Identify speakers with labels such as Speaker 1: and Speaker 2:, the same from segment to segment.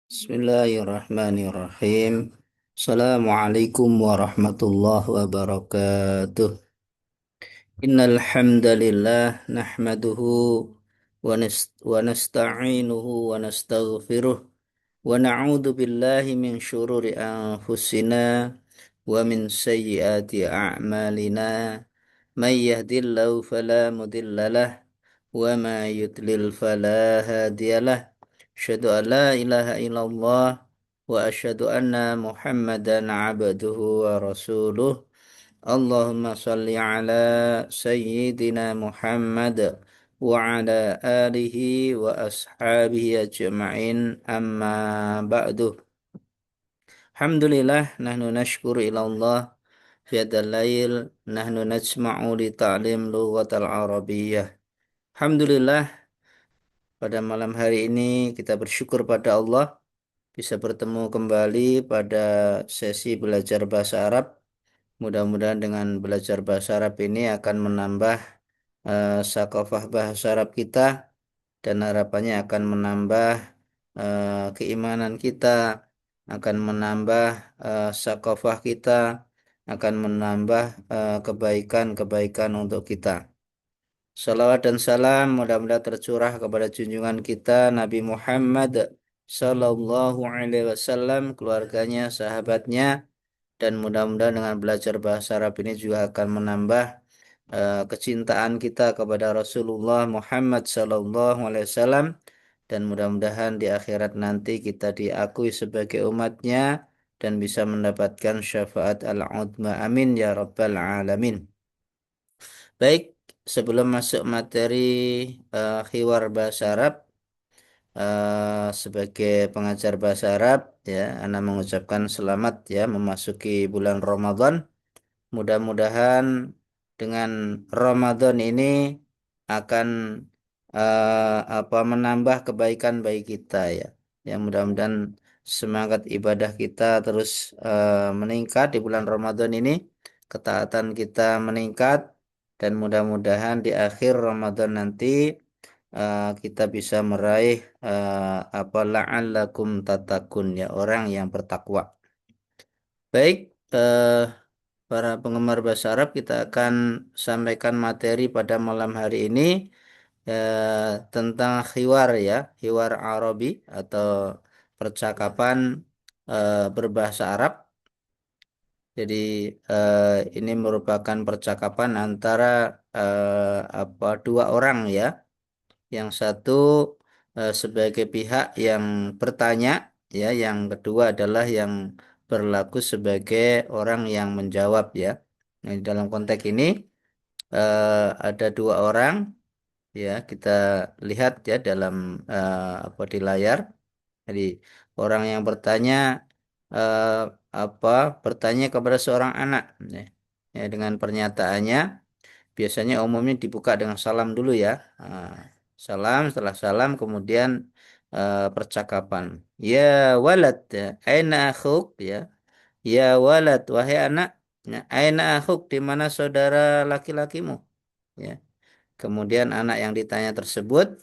Speaker 1: Bismillahirrahmanirrahim. Assalamualaikum warahmatullahi wabarakatuh. Innal hamdalillah nahmaduhu wa nasta'inuhu wa nastaghfiruh wa na'udzu billahi min syururi anfusina wa min sayyiati a'malina. May yahdihillahu fala mudhillalah wa ma yudlil fala hadiyalah. Asyhadu an la ilaha illallah wa asyhadu anna Muhammadan abduhu wa rasuluh. Allahumma salli ala sayyidina Muhammad wa ala alihi wa ashabihi ajma'in amma ba'du. Alhamdulillah nahnu nashkuru ila Allah fi hadzal lail nahnu najma'u li ta'lim lughatal arabiyyah. Alhamdulillah pada malam hari ini kita bersyukur pada Allah bisa bertemu kembali pada sesi belajar bahasa Arab. Mudah-mudahan dengan belajar bahasa Arab ini akan menambah sakofah bahasa Arab kita dan harapannya akan menambah keimanan kita, akan menambah sakofah kita, akan menambah kebaikan-kebaikan untuk kita. Salawat dan salam mudah-mudahan tercurah kepada junjungan kita Nabi Muhammad Sallallahu Alaihi Wasallam, keluarganya, sahabatnya, dan mudah-mudahan dengan belajar bahasa Arab ini juga akan menambah kecintaan kita kepada Rasulullah Muhammad Sallallahu Alaihi Wasallam, dan mudah-mudahan di akhirat nanti kita diakui sebagai umatnya dan bisa mendapatkan syafaat al-udma. Amin ya rabbal alamin. Baik, sebelum masuk materi khiwar bahasa Arab, sebagai pengajar bahasa Arab, ya, Ana mengucapkan selamat ya memasuki bulan Ramadan. Mudah-mudahan dengan Ramadan ini akan menambah kebaikan bagi kita ya. Yang mudah-mudahan semangat ibadah kita terus meningkat di bulan Ramadan ini, ketaatan kita meningkat, dan mudah-mudahan di akhir Ramadan nanti kita bisa meraih la'allakum tatakun ya, orang yang bertakwa. Baik, para penggemar bahasa Arab, kita akan sampaikan materi pada malam hari ini tentang khiwar ya, khiwar Arabi atau percakapan berbahasa Arab. Jadi ini merupakan percakapan antara dua orang ya. Yang satu sebagai pihak yang bertanya ya, yang kedua adalah yang berlaku sebagai orang yang menjawab ya. Nah, dalam konteks ini ada dua orang ya, kita lihat ya dalam di layar. Jadi orang yang bertanya eh, apa bertanya kepada seorang anak ya. Ya, dengan pernyataannya biasanya umumnya dibuka dengan salam dulu ya. Ah, salam, setelah salam kemudian percakapan. Ya walad, ya. Aina akhuk ya. Ya walad, wahai anak. Ya, aina akhuk, di mana saudara laki-lakimu? Ya. Kemudian anak yang ditanya tersebut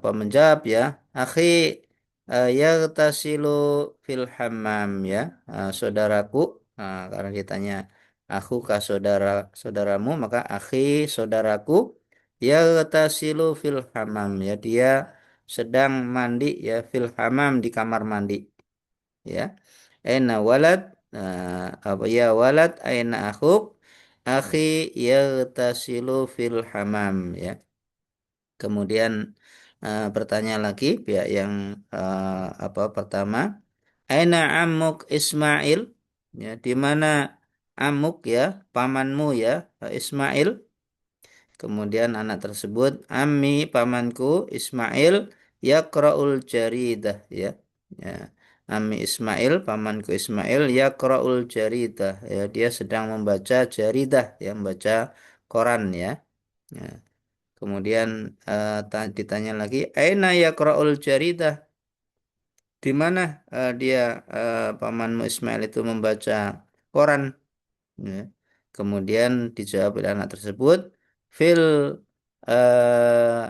Speaker 1: menjawab ya, akhi yaghtasilu fil hammam ya. Saudaraku, karena ditanya aku kah saudaramu, maka akhi, saudaraku, yaghtasilu fil hammam ya, dia sedang mandi ya, fil hammam, di kamar mandi ya. Aina walad, ya walad aina akhuk, akhi yaghtasilu fil hammam ya. Kemudian bertanya lagi pihak yang pertama, aina amuk Ismail? Ya, di mana amuk ya, pamanmu ya, Ismail? Kemudian anak tersebut, Ammi, pamanku Ismail, yaqra'ul jaridah ya. Ya. Ammi Ismail, pamanku Ismail, yaqra'ul jaridah ya, dia sedang membaca jaridah ya, membaca koran ya. Ya. Kemudian ditanya lagi, aina yaqra'ul jaridah? Di mana dia pamanmu Ismail itu membaca koran? Ya. Kemudian dijawab oleh anak tersebut, fil eh,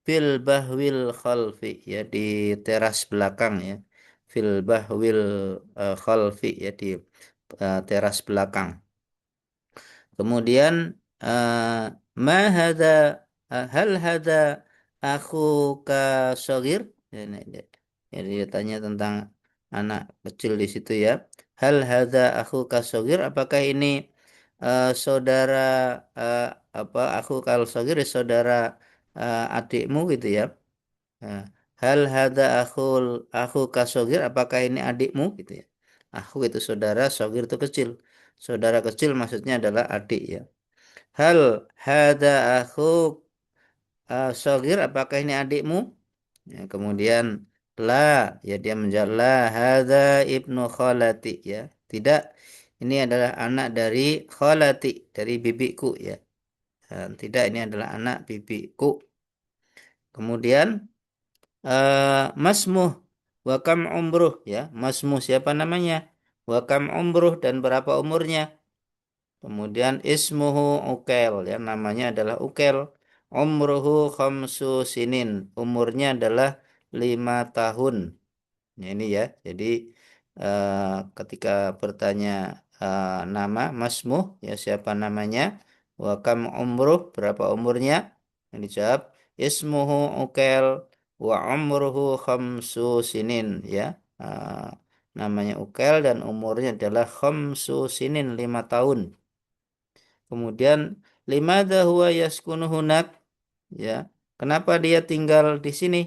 Speaker 1: fil bahwil khalfi ya di teras belakang ya. Fil bahwil khalfi ya di teras belakang. Kemudian ma hadza hal hadza akhuka shagir? Ya, jadi dia tanya tentang anak kecil di situ ya. Hal hadza akhuka shagir? Apakah ini saudara eh, apa aku kalau shagir ya saudara adikmu gitu ya? Nah, hal hadza aku kasogir? Apakah ini adikmu gitu ya? Aku itu saudara, sogir itu kecil. Saudara kecil maksudnya adalah adik ya. Hal hadza aku sogir? Apakah ini adikmu? Ya, kemudian la ya dia menjawab la hadza ibnu khalati ya. Tidak, ini adalah anak dari khalati, dari bibiku ya. Dan tidak, ini adalah anak bibiku. Kemudian masmuh wa kam umruh ya. Masmuh siapa namanya? Wa kam umruh dan berapa umurnya? Kemudian ismuhu Ukel ya, namanya adalah Ukel. Umruhu khamsu sinin. Umurnya adalah 5 tahun. Ya, ini ya. Jadi eh, ketika bertanya nama masmuh ya siapa namanya? Wa kam umruh berapa umurnya? Yang dijawab ismuhu Ukel wa umruhu khamsu sinin ya. Eh, namanya Ukel dan umurnya adalah khamsu sinin 5 tahun. Kemudian limadza huwa yaskunu hunak? Ya. Kenapa dia tinggal di sini?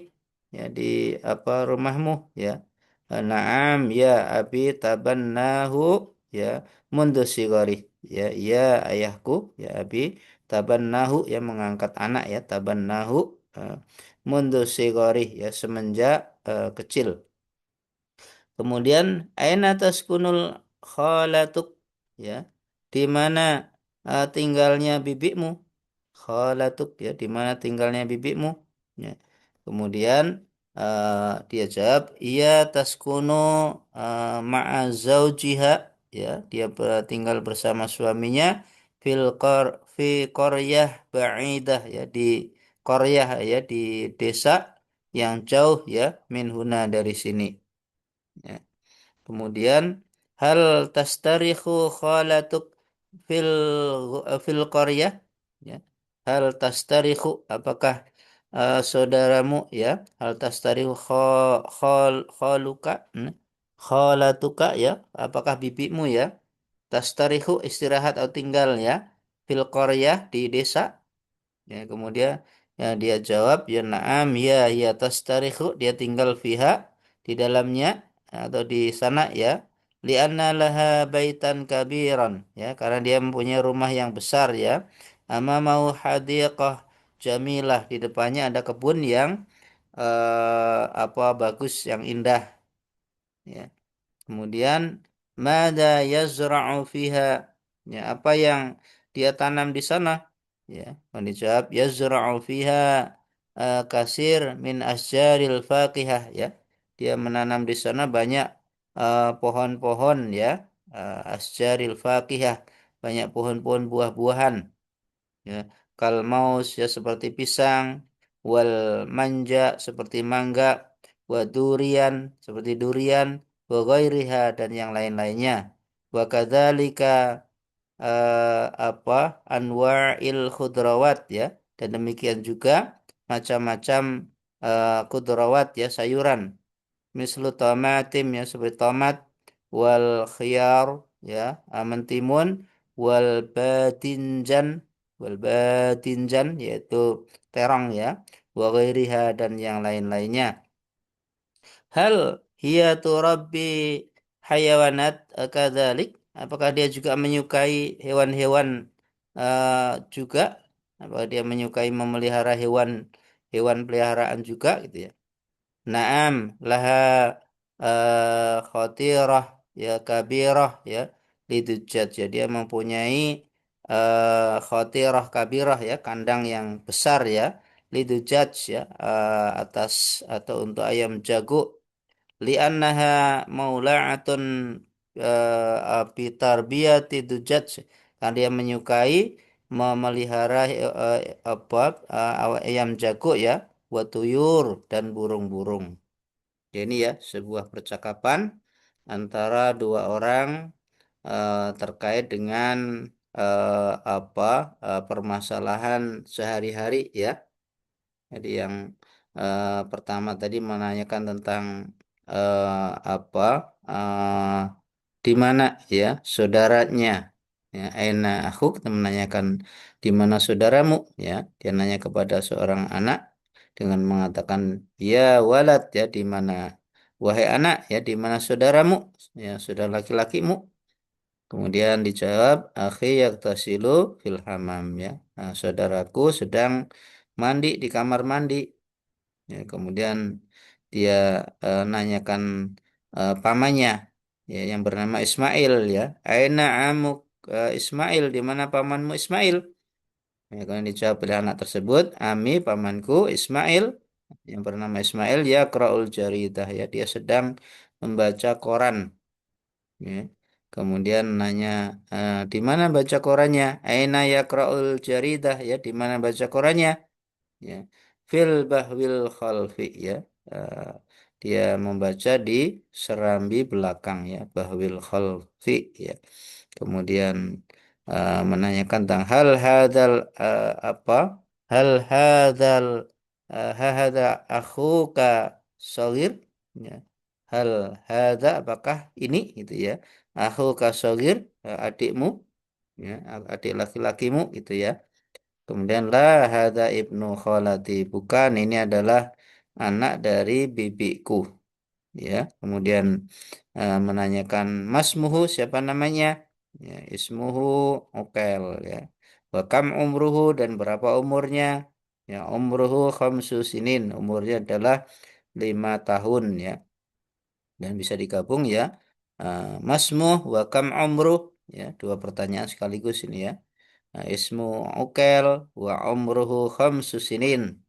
Speaker 1: Ya, di apa rumahmu ya? Naam ya abi tabannahu ya mundu sigari. Ya, ya ayahku ya abi tabannahu ya mengangkat anak ya tabannahu uh, mundu sigari ya semenjak kecil. Kemudian aina taskunul khalatuk ya. Di mana tinggalnya bibimu? Khalatuk ya, di mana tinggalnya bibimu? Ya. Kemudian dia jawab, ia taskunu ma'a zaujiha ya, dia tinggal bersama suaminya fi qaryah ba'idah ya di qaryah ya di desa yang jauh ya minhuna dari sini. Ya. Kemudian hal tastarikhu khalatuk fil fil qaryah ya. Hal tastarikhu apakah saudaramu ya hal tastarikhu khaluka khalatuka ya apakah bibimu ya tastarikhu istirahat atau tinggal ya fil qaryah di desa. Ya, kemudian ya dia jawab ya na'am ya ya tastarikhu dia tinggal fiha di dalamnya atau di sana ya li'anna laha baitan kabiran ya karena dia mempunyai rumah yang besar ya mau hadiqah jamilah di depannya ada kebun yang apa bagus yang indah ya. Kemudian mada yazra'u fiha? Ya, apa yang dia tanam di sana? Ya, yang dijawab yazra'u fiha kasir min asjaril faqihah ya. Dia menanam di sana banyak pohon-pohon ya, asjaril faqihah, banyak pohon-pohon buah-buahan ya kal maus ya seperti pisang wal manja seperti mangga wa durian seperti durian wa ghairiha dan yang lain-lainnya wa kadzalika apa anwa'il khudrawat ya dan demikian juga macam-macam khudrawat ya sayuran mislu tomatim ya seperti tomat wal khiyar ya mentimun wal batinjan yaitu terong ya wa ghairiha dan yang lain-lainnya hal hiya turabbi hayawanat kadzalik apakah dia juga menyukai hewan-hewan juga apakah dia menyukai memelihara hewan peliharaan juga gitu ya. Naam laha khatirah ya kabirah ya lidujat ya dia mempunyai khatirah kabirah ya kandang yang besar ya lidujat ya atas atau untuk ayam jago li'annaha maula'atun bitarbiyati dujat karena dia menyukai memelihara apa ayam jago ya wa tuyur, dan burung-burung. Ini ya sebuah percakapan antara dua orang terkait dengan apa permasalahan sehari-hari ya. Jadi yang pertama tadi menanyakan tentang apa di mana ya saudaranya. Ya, aina aku kita menanyakan di mana saudaramu ya. Dia nanya kepada seorang anak dengan mengatakan ya walad ya di mana wahai anak ya di mana saudaramu ya saudara laki-lakimu. Kemudian dijawab akhi yaktasilu fil hamam ya. Nah, saudaraku sedang mandi di kamar mandi. Ya, kemudian dia nanyakan pamannya ya yang bernama Ismail ya. Aina amuk Ismail di mana pamanmu Ismail? Ya, kemudian dijawab oleh anak tersebut, Ami pamanku Ismail yang bernama Ismail ya Qra'ul jaridah ya dia sedang membaca koran. Ya. Kemudian nanya di mana baca korannya? Aina yaqra'ul jaridah ya di mana baca korannya? Ya. Fil bahwil khalfi ya. Eh, dia membaca di serambi belakang ya, bahwil khalfi ya. Kemudian menanyakan tentang hal hadal apa? Hal hadal hada akhuka shagir ya. Hal hada apakah ini gitu ya? Akhuka shagir adikmu ya, adik laki-lakimu gitu ya. Kemudian la hada ibnu kholati bukan ini adalah anak dari bibiku ya. Kemudian menanyakan masmuhu siapa namanya? Ya, ismuhu Ukel ya. Wa kam umruhu dan berapa umurnya? Ya, umruhu khamsu sinin. Umurnya adalah 5 tahun ya. Dan bisa digabung ya. Masmuh wa kam umruh ya, dua pertanyaan sekaligus ini ya. Ismu Ukel wa umruhu khamsu sinin.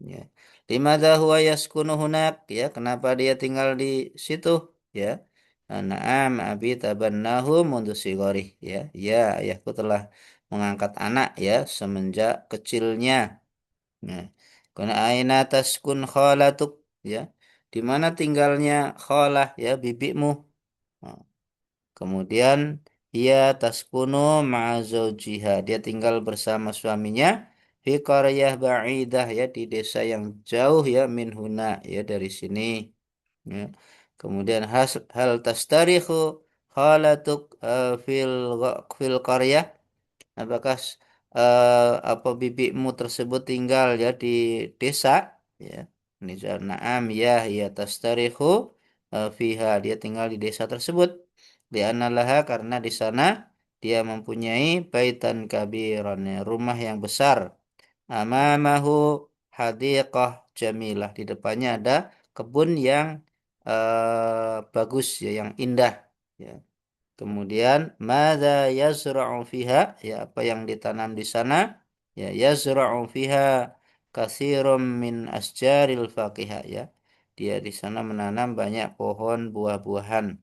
Speaker 1: Ya. Limadha huwa yaskunu hunak ya, kenapa dia tinggal di situ ya? Naam abi tabannahu mundu sigorih ya. Ya, ayahku telah mengangkat anak ya semenjak kecilnya. Nah, karena aina taskun khalatuk ya. Di mana tinggalnya khalah ya bibimu? Nah, kemudian ia taskunu ma'a zaujiha. Dia tinggal bersama suaminya fi qaryah ba'idah ya di desa yang jauh ya min huna ya dari sini. Ya. Kemudian hal tastarikhu khalatuk fil qaryah. Apakah apa bibimu tersebut tinggal ya di desa ya. Ini jawab na'am ya ya tastarikhu fiha dia tinggal di desa tersebut. Li'annallaha karena di sana dia mempunyai baitan kabiran ya, rumah yang besar. Amamahu hadiqah jamilah di depannya ada kebun yang bagus ya yang indah ya. Kemudian madza yazra'u fiha ya apa yang ditanam di sana ya yazra'u fiha katsirum min asjaril faqihah ya. Dia di sana menanam banyak pohon buah-buahan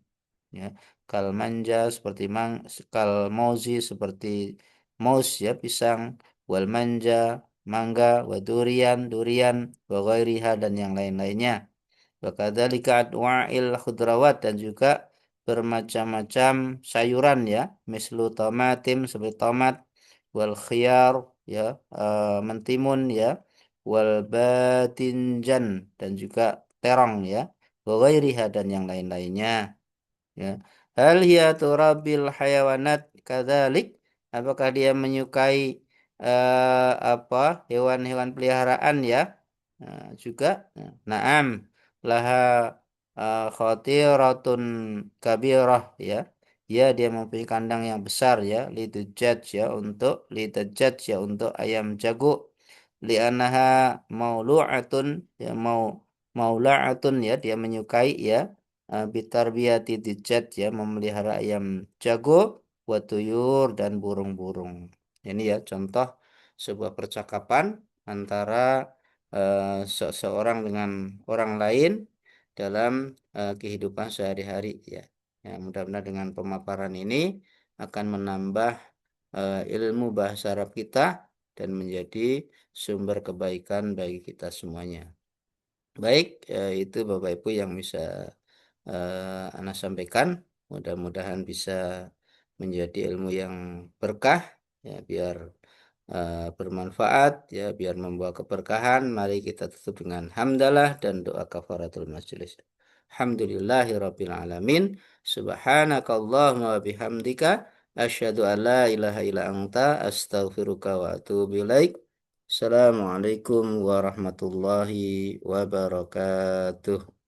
Speaker 1: ya. Kal manja seperti kal mauzi seperti maus ya pisang, wal manja mangga, wa durian wa ghairiha dan yang lain-lainnya. Wakadzalika adwa'il khudrawat dan juga bermacam-macam sayuran ya, mislu tomatim seperti tomat, wal khiyar ya, mentimun ya, wal batinjan dan juga terong ya, wa ghairiha dan yang lain-lainnya ya. Hal hiya turabil hayawanat kadzalik? Apakah dia menyukai apa hewan-hewan peliharaan ya? Juga naam laha khatiratun kabirah ya. Ya dia mempunyai kandang yang besar ya litujaj ya untuk litujaj ya untuk ayam jago li'anaha maulu'atun ya maula'atun ya dia menyukai ya bitarbiyati dijat ya memelihara ayam jago watuyur dan burung-burung. Ini ya contoh sebuah percakapan antara seseorang dengan orang lain dalam kehidupan sehari-hari ya. Ya, mudah-mudahan dengan pemaparan ini akan menambah ilmu bahasa Arab kita dan menjadi sumber kebaikan bagi kita semuanya. Baik, itu Bapak Ibu yang bisa Ana sampaikan. Mudah-mudahan bisa menjadi ilmu yang berkah, ya, biar bermanfaat, ya, biar membawa keberkahan. Mari kita tutup dengan hamdalah dan doa kafaratul majelis. Alhamdulillahirabbil alamin. Subhanakallahumma wa bihamdika asyhadu an la ilaha illa anta astaghfiruka wa atubu ilaik. Assalamualaikum warahmatullahi wabarakatuh.